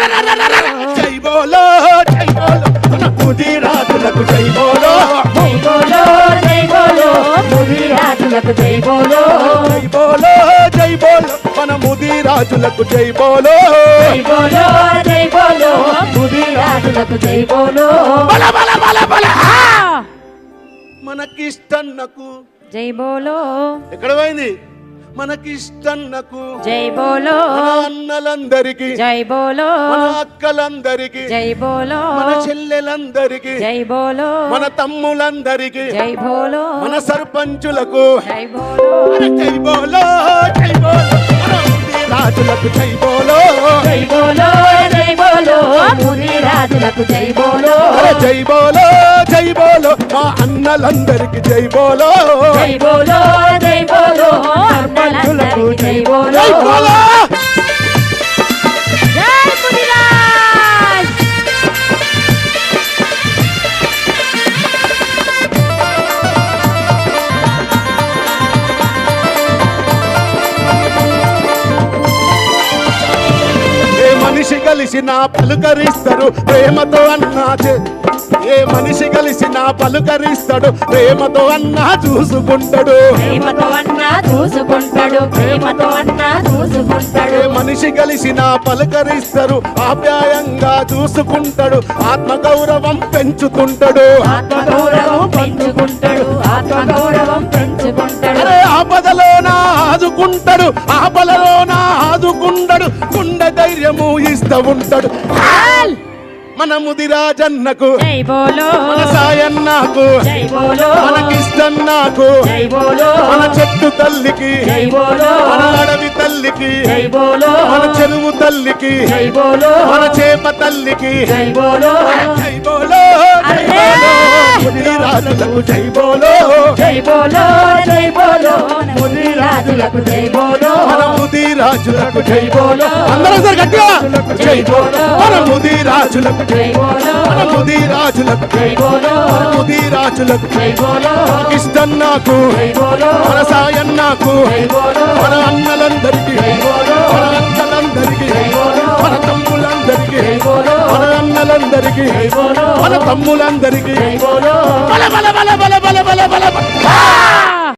జై బోలో జై బోలో మన ముదిరాజులకు జై బోలో జై బోలో జై బోలో ముదిరాజులకు జై బోలో జై బోలో జై బోలో మన ముదిరాజులకు జై బోలో జై బోలో జై బోలో ముదిరాజులకు జై బోలో బల బల బల బల మనకిష్టన్నకు జై బోలో ఎక్కడ పోయింది మనకిష్టన్నకు జై బోలో మన అన్నలందరికీ జై బోలో మన అక్కలందరికీ జై బోలో మన చెల్లెలందరికీ జై బోలో మన తమ్ములందరికీ జై బోలో మన సర్పంచులకు జై బోలో జై బోలో జై బోలో మన ముదిరాజులకు జై బోలో జై బోలో జై బోలో ముదిరాజులకు జై బోలో జై బోలో జై బోలో మా అన్నలందరికీ జై బోలో జై బోలో జై బోలో అన్నలందరికీ జై బోలో జై బోలో జై ముదిరాజ్ ఏ మనిషి కలిసినా పలుకరిస్తారు ప్రేమతో అన్నా ఏ మనిషి కలిసినా పలుకరిస్తాడు ప్రేమతో అన్నా చూసుకుంటాడు ప్రేమతో అన్నా చూసుకుంటాడు ప్రేమతో అన్నా చూసుకుంటాడు ఏ మనిషి కలిసినా పలుకరిస్తారు ఆప్యాయంగా చూసుకుంటాడు ఆత్మగౌరవం పెంచుతుంటాడు ఆత్మగౌరవం పెంచుకుంటాడు ఆత్మగౌరవం పెంచుకుంటాడు అరే ఆపదలోన ఆదుకుంటాడు ఆపదలోన ఆదుకుంటాడు గుండె ధైర్యము ఇస్తూ ఉంటాడు మన ముదిరాజన్నకు జై బోలో మన సాయన్నకు జై బోలో మనకిష్టన్నకు జై బోలో మన చెట్టు తల్లికి జై బోలో మన అడవి తల్లికి జై బోలో మన చెరువు తల్లికి జై బోలో మన చేప తల్లికి జై బోలో జై బోలో జై బోలో ముదిరాజులకు జై బోలో జై బోలో జై బోలో ముదిరాజులకు జై బోలో మన ముదిరాజులకు జై బోలో అందరూ గట్టిగా జై బోలో మన ముదిరాజులకు జై బోలో మన ముదిరాజులకు జై బోలో మన ముదిరాజులకు జై బోలో ఇష్టన్నాకు జై బోలో మన సాయన్నాకు జై బోలో మన అన్నలందరికీ జై బోలో మన అక్కలందరికీ జై బోలో మన తమ్ములందరికీ జై బోలో మన అన్నలందరికీ జై బోలో మన తమ్ములందరికీ జై బోలో బల బల బల బల బల బల బల